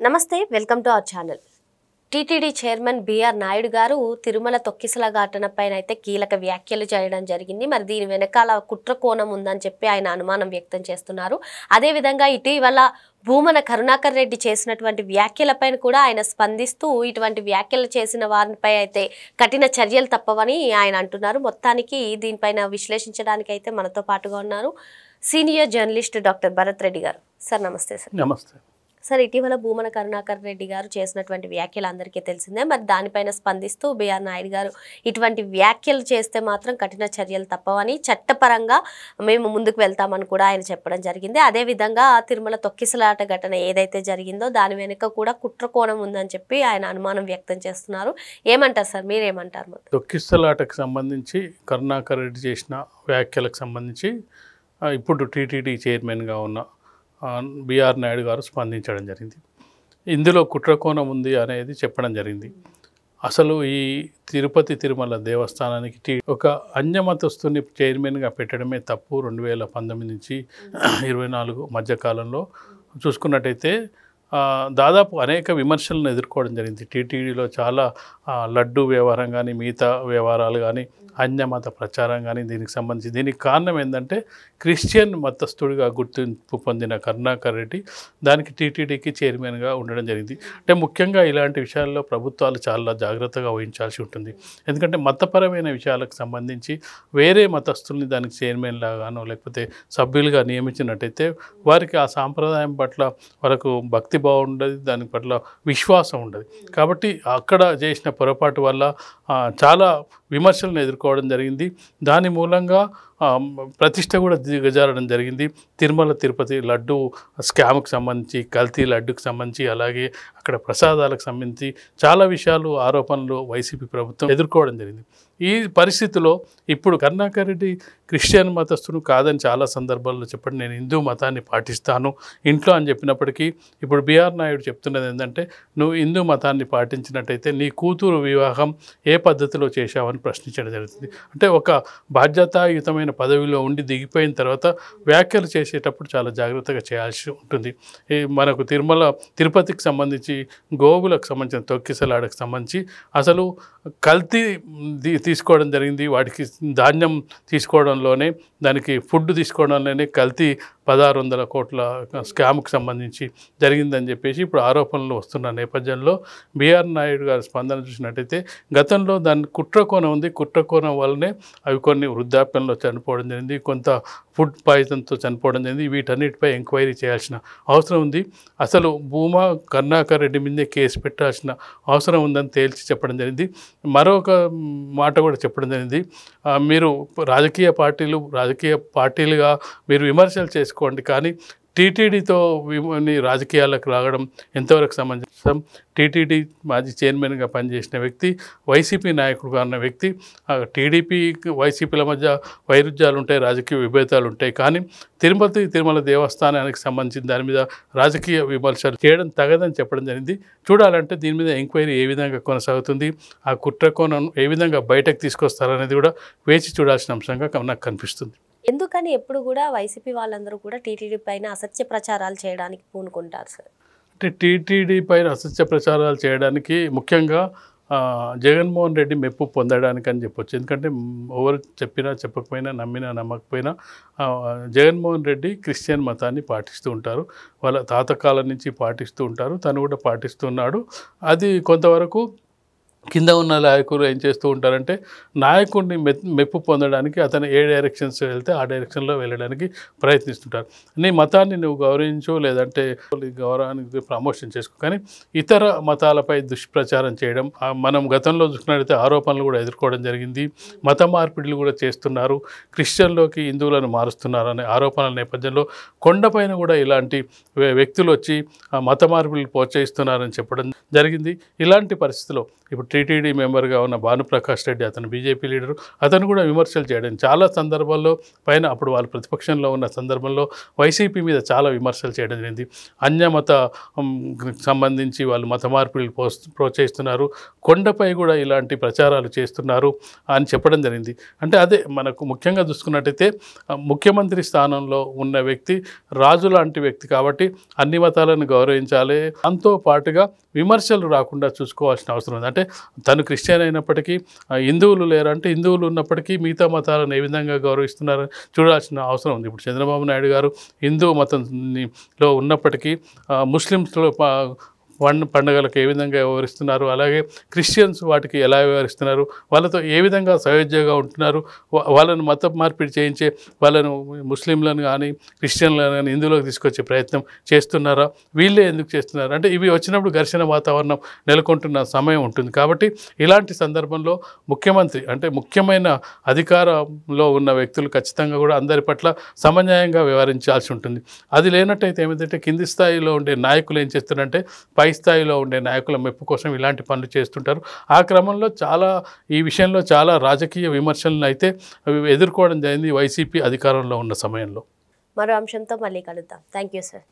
నమస్తే welcome to our channel. TTD chairman BR Naidu garu Tirumala తొక్కిసల ఘటనపైన అయితే కీలక వ్యాఖ్యలు చేయడం జరిగింది. మరి దీని వెనకాల కుట్ర కోణం ఉందని చెప్పి ఆయన అనుమానం వ్యక్తం చేస్తున్నారు. అదేవిధంగా ఇటీవల భూమన కరుణాకర్ రెడ్డి చేసినటువంటి వ్యాఖ్యలపైన కూడా ఆయన స్పందిస్తూ ఇటువంటి వ్యాఖ్యలు చేసిన వారిపై అయితే కఠిన చర్యలు తప్పవని ఆయన అంటున్నారు. మొత్తానికి దీనిపైన విశ్లేషించడానికి అయితే మనతో పాటుగా ఉన్నారు senior journalist doctor Bharat Reddy గారు. సార్ నమస్తే. సార్ నమస్తే. సార్, ఇటీవల భూమన కరుణాకర్ రెడ్డి గారు చేసినటువంటి వ్యాఖ్యలు అందరికీ తెలిసిందే. మరి దానిపైన స్పందిస్తూ బిఆర్ నాయుడు గారు ఇటువంటి వ్యాఖ్యలు చేస్తే మాత్రం కఠిన చర్యలు తప్పవని, చట్టపరంగా మేము ముందుకు వెళ్తామని కూడా ఆయన చెప్పడం జరిగింది. అదేవిధంగా తిరుమల తొక్కిసలాట ఘటన ఏదైతే జరిగిందో దాని వెనుక కూడా కుట్ర కోణం ఉందని చెప్పి ఆయన అనుమానం వ్యక్తం చేస్తున్నారు. ఏమంటారు సార్, మీరేమంటారు? తొక్కిసలాటకు సంబంధించి కరుణాకర్ రెడ్డి చేసిన వ్యాఖ్యలకు సంబంధించి ఇప్పుడు టీటీడీ చైర్మన్గా ఉన్న బిఆర్ నాయుడు గారు స్పందించడం జరిగింది. ఇందులో కుట్రకోణం ఉంది అనేది చెప్పడం జరిగింది. అసలు ఈ తిరుమల దేవస్థానానికి ఒక అన్యమతస్తుని చైర్మన్గా పెట్టడమే తప్పు. 2019 నుంచి 24 మధ్యకాలంలో చూసుకున్నట్టయితే దాదాపు అనేక విమర్శలను ఎదుర్కోవడం జరిగింది. టీటీడీలో చాలా లడ్డు వ్యవహారం కానీ, మిగతా వ్యవహారాలు కానీ, అన్యమత ప్రచారం కానీ దీనికి కారణం ఏంటంటే క్రిస్టియన్ మతస్థుడిగా గుర్తింపు పొందిన కరుణాకర్ రెడ్డి దానికి టీటీడీకి చైర్మన్గా ఉండడం జరిగింది. అంటే ముఖ్యంగా ఇలాంటి విషయాల్లో ప్రభుత్వాలు చాలా జాగ్రత్తగా వహించాల్సి ఉంటుంది. ఎందుకంటే మతపరమైన విషయాలకు సంబంధించి వేరే మతస్థుల్ని దానికి చైర్మన్ లాగానో లేకపోతే సభ్యులుగా నియమించినట్టయితే వారికి ఆ సాంప్రదాయం పట్ల వాళ్ళకు భక్తి బాగుండదు, దాని పట్ల విశ్వాసం ఉండదు. కాబట్టి అక్కడ చేసిన పొరపాటు వల్ల చాలా విమర్శలను ఎదుర్కోవడం జరిగింది. దాని మూలంగా ప్రతిష్ట కూడా దిగజారడం జరిగింది. తిరుపతి లడ్డు స్కామ్కి సంబంధించి, కల్తీ లడ్డుకు సంబంధించి, అలాగే అక్కడ ప్రసాదాలకు సంబంధించి చాలా విషయాలు, ఆరోపణలు వైసీపీ ప్రభుత్వం ఎదుర్కోవడం జరిగింది. ఈ పరిస్థితిలో ఇప్పుడు కరుణాకర్ రెడ్డి క్రిస్టియన్ మతస్థుడు కాదని చాలా సందర్భాల్లో చెప్పండి, నేను హిందూ మతాన్ని పాటిస్తాను ఇంట్లో అని చెప్పినప్పటికీ ఇప్పుడు బిఆర్ నాయుడు చెప్తున్నది ఏంటంటే, నువ్వు హిందూ మతాన్ని పాటించినట్టయితే నీ కూతురు వివాహం ఏ పద్ధతిలో చేశావని ప్రశ్నించడం జరుగుతుంది. అంటే ఒక బాధ్యతాయుతమైన పదవిలో ఉండి దిగిపోయిన తర్వాత వ్యాఖ్యలు చేసేటప్పుడు చాలా జాగ్రత్తగా చేయాల్సి ఉంటుంది. మనకు తిరుపతికి సంబంధించి, గోవులకు సంబంధించిన తొక్కిసలాడకు సంబంధించి అసలు కల్తీ తీసుకోవడం జరిగింది. వాటికి ధాన్యం తీసుకోవడంలోనే, దానికి ఫుడ్ తీసుకోవడంలోనే కల్తీ 1600 కోట్ల స్కామ్కి సంబంధించి జరిగిందని చెప్పేసి ఇప్పుడు ఆరోపణలు వస్తున్న నేపథ్యంలో బిఆర్ నాయుడు గారి స్పందన చూసినట్టయితే గతంలో దాని కుట్రకోణం ఉంది. కుట్రకోణం వల్లనే అవి కొన్ని వృద్ధాప్యంలో చనిపోవడం జరిగింది, కొంత ఫుడ్ పాయిజన్తో చనిపోవడం జరిగింది. వీటన్నిటిపై ఎంక్వైరీ చేయాల్సిన అవసరం ఉంది. అసలు భూమా కరుణాకర్ రెడ్డి మీదే కేసు పెట్టాల్సిన అవసరం ఉందని తేల్చి చెప్పడం జరిగింది. మరొక మాట కూడా చెప్పడం జరిగింది, మీరు రాజకీయ పార్టీలుగా మీరు విమర్శలు చేసుకోండి, కానీ టీటీడీతో రాజకీయాలకు రావడం ఎంతవరకు సమంజసం? టీటీడీ మాజీ చైర్మన్గా పనిచేసిన వ్యక్తి, వైసీపీ నాయకుడుగా ఉన్న వ్యక్తి, టీడీపీ వైసీపీల మధ్య వైరుధ్యాలు ఉంటాయి, రాజకీయ విభేదాలు ఉంటాయి, కానీ తిరుమల దేవస్థానానికి సంబంధించిన దాని మీద రాజకీయ విమర్శలు చేయడం తగదని చెప్పడం జరిగింది. చూడాలంటే దీని మీద ఎంక్వైరీ ఏ విధంగా కొనసాగుతుంది, ఆ కుట్రకోణం ఏ విధంగా బయటకు తీసుకొస్తారనేది కూడా వేచి చూడాల్సిన అంశంగా నాకు కనిపిస్తుంది. ఎందుకని ఎప్పుడు కూడా వైసీపీ వాళ్ళందరూ కూడా టీటీడీ పైన అసత్య ప్రచారాలు చేయడానికి పూనుకుంటారు సార్? అంటే టీటీడీ పైన అసత్య ప్రచారాలు చేయడానికి ముఖ్యంగా జగన్మోహన్ రెడ్డి మెప్పు పొందడానికి అని చెప్పొచ్చు. ఎందుకంటే ఎవరు చెప్పినా చెప్పకపోయినా, నమ్మినా నమ్మకపోయినా జగన్మోహన్ రెడ్డి క్రిస్టియన్ మతాన్ని పాటిస్తూ ఉంటారు. వాళ్ళ తాతకాలం నుంచి పాటిస్తూ ఉంటారు, తను కూడా పాటిస్తున్నాడు. అది కొంతవరకు కింద ఉన్న నాయకులు ఏం చేస్తూ ఉంటారంటే నాయకుడిని మెప్పు పొందడానికి అతను ఏ డైరెక్షన్స్ వెళ్తే ఆ డైరెక్షన్లో వెళ్ళడానికి ప్రయత్నిస్తుంటారు. నీ మతాన్ని నువ్వు గౌరవించు, లేదంటే గౌరవానికి ప్రమోషన్ చేసుకో, కానీ ఇతర మతాలపై దుష్ప్రచారం చేయడం, మనం గతంలో చూసుకున్నట్లయితే ఆరోపణలు కూడా ఎదుర్కోవడం జరిగింది. మత మార్పిడులు కూడా చేస్తున్నారు, క్రిస్టియన్లోకి హిందువులను మారుస్తున్నారు అనే ఆరోపణల నేపథ్యంలో కొండపైన కూడా ఇలాంటి వ్యక్తులు వచ్చి మత మార్పిడులు ప్రోత్సహిస్తున్నారని చెప్పడం జరిగింది. ఇలాంటి పరిస్థితిలో ఇప్పుడు టీటీడీ మెంబర్గా ఉన్న భానుప్రకాష్ రెడ్డి, అతను బీజేపీ లీడరు, అతను కూడా విమర్శలు చేయడం చాలా సందర్భాల్లో పైన అప్పుడు వాళ్ళు ప్రతిపక్షంలో ఉన్న సందర్భంలో వైసీపీ మీద చాలా విమర్శలు చేయడం జరిగింది. అన్యమత సంబంధించి వాళ్ళు మత మార్పిడిలు ప్రోత్సహిస్తున్నారు, కొండపై కూడా ఇలాంటి ప్రచారాలు చేస్తున్నారు అని చెప్పడం జరిగింది. అంటే అదే మనకు ముఖ్యంగా చూసుకున్నట్టయితే ముఖ్యమంత్రి స్థానంలో ఉన్న వ్యక్తి రాజు లాంటి వ్యక్తి కాబట్టి అన్ని మతాలను గౌరవించాలి, దాంతో పాటుగా విమర్శలు రాకుండా చూసుకోవాల్సిన అవసరం ఉంది. అంటే తను క్రిస్టియన్ అయినప్పటికీ హిందువులు లేరంటే హిందువులు ఉన్నప్పటికీ మిగతా మతాలను ఏ విధంగా గౌరవిస్తున్నారో చూడాల్సిన అవసరం ఉంది. ఇప్పుడు చంద్రబాబు నాయుడు గారు హిందూ మతంలో ఉన్నప్పటికీ ముస్లిమ్స్లో పండుగలకు ఏ విధంగా వ్యవహరిస్తున్నారు, అలాగే క్రిస్టియన్స్ వాటికి ఎలా వ్యవహరిస్తున్నారు, వాళ్ళతో ఏ విధంగా సయోధ్యగా ఉంటున్నారు, వాళ్ళను మత మార్పిడి చేయించే వాళ్ళను ముస్లింలను కానీ క్రిస్టియన్లను కానీ హిందువులకు తీసుకొచ్చే ప్రయత్నం చేస్తున్నారా, వీళ్ళే ఎందుకు చేస్తున్నారు అంటే ఇవి వచ్చినప్పుడు ఘర్షణ వాతావరణం నెలకొంటున్న సమయం ఉంటుంది. కాబట్టి ఇలాంటి సందర్భంలో ముఖ్యమంత్రి అంటే ముఖ్యమైన అధికారంలో ఉన్న వ్యక్తులు ఖచ్చితంగా కూడా అందరి పట్ల సమన్యాయంగా వ్యవహరించాల్సి ఉంటుంది. అది లేనట్టయితే ఏమిటంటే కింది స్థాయిలో ఉండే నాయకులు ఏం చేస్తారంటే పై స్థాయిలో ఉండే నాయకుల మెప్పు కోసం ఇలాంటి పనులు చేస్తుంటారు. ఆ క్రమంలో ఈ విషయంలో చాలా రాజకీయ విమర్శలను అయితే ఎదుర్కోవడం జరిగింది వైసీపీ అధికారంలో ఉన్న సమయంలో. మరో అంశంతో మళ్ళీ కలుద్దాం. Thank you sir.